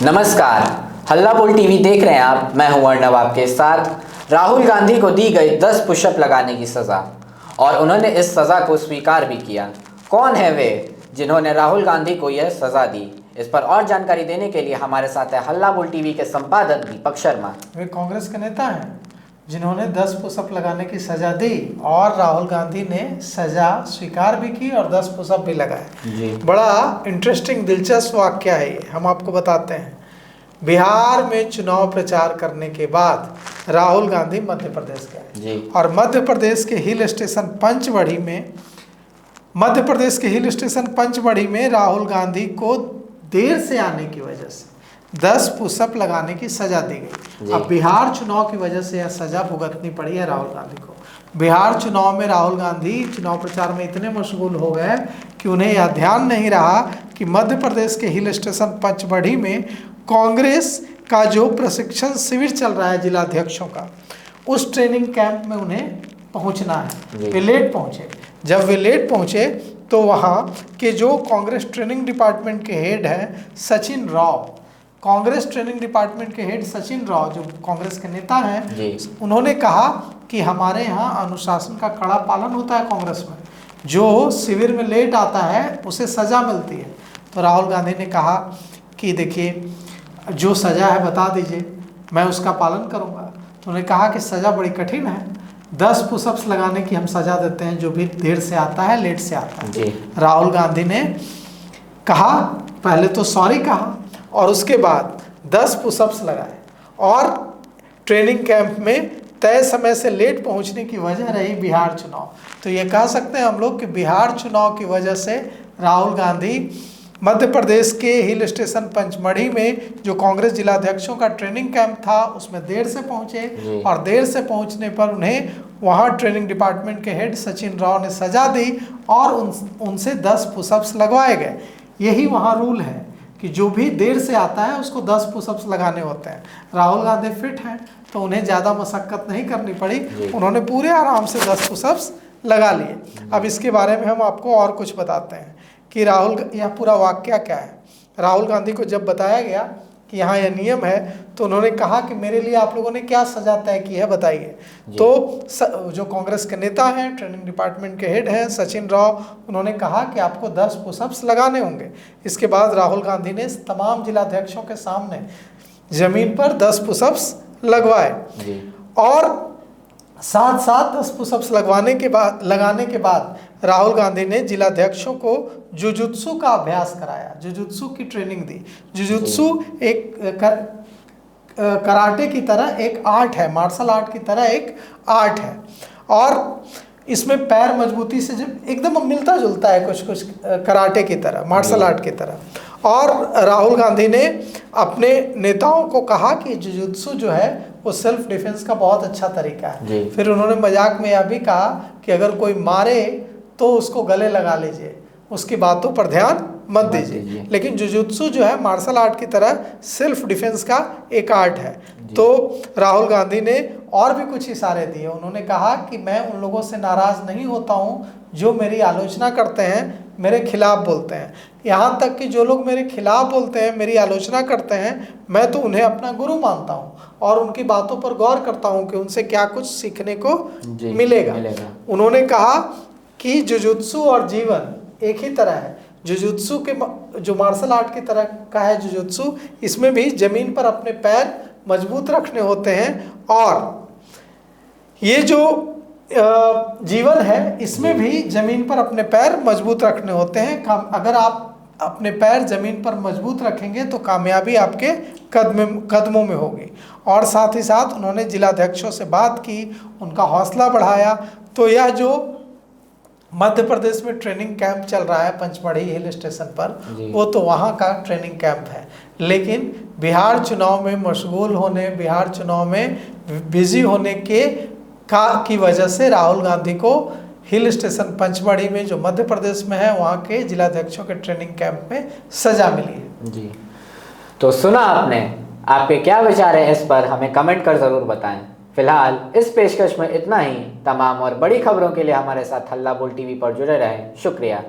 नमस्कार, हल्ला बोल टीवी देख रहे हैं आप। मैं हूं अर्णव आपके साथ। राहुल गांधी को दी गई 10 पुशअप लगाने की सज़ा और उन्होंने इस सज़ा को स्वीकार भी किया। कौन है वे जिन्होंने राहुल गांधी को यह सज़ा दी? इस पर और जानकारी देने के लिए हमारे साथ है हल्ला बोल टीवी के संपादक दीपक शर्मा। वे कांग्रेस के नेता हैं जिन्होंने 10 पुशअप लगाने की सज़ा दी और राहुल गांधी ने सज़ा स्वीकार भी की और 10 पुशअप भी लगाए जी। बड़ा इंटरेस्टिंग दिलचस्प वाक्य है ये, हम आपको बताते हैं। बिहार में चुनाव प्रचार करने के बाद राहुल गांधी मध्य प्रदेश गए जी। और मध्य प्रदेश के हिल स्टेशन पंचमढ़ी में राहुल गांधी को देर से आने की वजह से 10 पुशअप लगाने की सजा दी गई। अब बिहार चुनाव की वजह से यह सजा भुगतनी पड़ी है राहुल गांधी को। बिहार चुनाव में राहुल गांधी चुनाव प्रचार में इतने मशगूल हो गए कि उन्हें यह ध्यान नहीं रहा कि मध्य प्रदेश के हिल स्टेशन पंचमढ़ी में कांग्रेस का जो प्रशिक्षण शिविर चल रहा है जिलाध्यक्षों का, उस ट्रेनिंग कैंप में उन्हें पहुंचना है। वे लेट पहुंचे। जब वे लेट पहुंचे तो वहाँ के जो कांग्रेस ट्रेनिंग डिपार्टमेंट के हेड हैं सचिन राव, कांग्रेस ट्रेनिंग डिपार्टमेंट के हेड सचिन राव जो कांग्रेस के नेता हैं, उन्होंने कहा कि हमारे यहाँ अनुशासन का कड़ा पालन होता है कांग्रेस में, जो शिविर में लेट आता है उसे सज़ा मिलती है। तो राहुल गांधी ने कहा कि देखिए जो सज़ा है बता दीजिए, मैं उसका पालन करूँगा। तो उन्होंने कहा कि सज़ा बड़ी कठिन है, 10 पुशअप्स लगाने की हम सज़ा देते हैं जो भी देर से आता है, लेट से आता है। राहुल गांधी ने कहा, पहले तो सॉरी कहा और उसके बाद 10 पुशअप्स लगाए और ट्रेनिंग कैंप में तय समय से लेट पहुंचने की वजह रही बिहार चुनाव। तो ये कह सकते हैं हम लोग कि बिहार चुनाव की वजह से राहुल गांधी मध्य प्रदेश के हिल स्टेशन पंचमढ़ी में जो कांग्रेस जिलाध्यक्षों का ट्रेनिंग कैंप था उसमें देर से पहुंचे और देर से पहुंचने पर उन्हें वहां ट्रेनिंग डिपार्टमेंट के हेड सचिन राव ने सजा दी और उनसे 10 पुशअप्स लगवाए गए। यही वहाँ रूल है कि जो भी देर से आता है उसको 10 पुशअप्स लगाने होते हैं। राहुल गांधी फिट हैं तो उन्हें ज़्यादा मशक्क़त नहीं करनी पड़ी, उन्होंने पूरे आराम से 10 पुशअप्स लगा लिए। अब इसके बारे में हम आपको और कुछ बताते हैं कि यह पूरा वाकया क्या है। राहुल गांधी को जब बताया गया कि यहाँ यह नियम है तो उन्होंने कहा कि मेरे लिए आप लोगों ने क्या सजा तय की है बताइए। तो जो कांग्रेस के नेता हैं, ट्रेनिंग डिपार्टमेंट के हेड हैं सचिन राव, उन्होंने कहा कि आपको 10 पुशअप्स लगाने होंगे। इसके बाद राहुल गांधी ने तमाम जिलाध्यक्षों के सामने जमीन पर 10 पुशअप्स लगवाए और साथ साथ 10 पुशअप्स लगाने के बाद राहुल गांधी ने जिलाध्यक्षों को जुजुत्सु का अभ्यास कराया, जुजुत्सु की ट्रेनिंग दी। जुजुत्सु एक कराटे की तरह एक आर्ट है, मार्शल आर्ट की तरह एक आर्ट है और इसमें पैर मजबूती से जब एकदम मिलता जुलता है कुछ कराटे की तरह, मार्शल आर्ट की तरह। और राहुल गांधी ने अपने नेताओं को कहा कि जुजुत्सु जो है वो सेल्फ डिफेंस का बहुत अच्छा तरीका है। फिर उन्होंने मजाक में यह भी कहा कि अगर कोई मारे तो उसको गले लगा लीजिए, उसकी बातों पर ध्यान मत दीजिए। लेकिन जुजुत्सु जो है मार्शल आर्ट की तरह सेल्फ डिफेंस का एक आर्ट है। तो राहुल गांधी ने और भी कुछ इशारे दिए। उन्होंने कहा कि मैं उन लोगों से नाराज़ नहीं होता हूँ जो मेरी आलोचना करते हैं, मेरे खिलाफ बोलते हैं। यहाँ तक कि जो लोग मेरे खिलाफ बोलते हैं, मेरी आलोचना करते हैं, मैं तो उन्हें अपना गुरु मानता हूँ और उनकी बातों पर गौर करता हूँ कि उनसे क्या कुछ सीखने को मिलेगा। उन्होंने कहा कि जुजुत्सु और जीवन एक ही तरह है। जुजुत्सु के जो मार्शल आर्ट की तरह का है जुजुत्सु, इसमें भी जमीन पर अपने पैर मजबूत रखने होते हैं और ये जो जीवन है इसमें भी जमीन पर अपने पैर मजबूत रखने होते हैं। अगर आप अपने पैर जमीन पर मजबूत रखेंगे तो कामयाबी आपके कदमों में होगी। और साथ ही साथ उन्होंने जिलाध्यक्षों से बात की, उनका हौसला बढ़ाया। तो यह जो मध्य प्रदेश में ट्रेनिंग कैंप चल रहा है पंचमढ़ी हिल स्टेशन पर, वो तो वहाँ का ट्रेनिंग कैंप है। लेकिन बिहार चुनाव में मशगूल होने, बिहार चुनाव में बिजी होने की वजह से राहुल गांधी को हिल स्टेशन पंचमढ़ी में जो मध्य प्रदेश में है वहाँ के जिलाध्यक्षों के ट्रेनिंग कैंप में सजा मिली है। जी, तो सुना आपने, आपके क्या विचार है इस पर हमें कमेंट कर ज़रूर बताएं। फिलहाल इस पेशकश में इतना ही। तमाम और बड़ी खबरों के लिए हमारे साथ हल्ला बोल टीवी पर जुड़े रहें। शुक्रिया।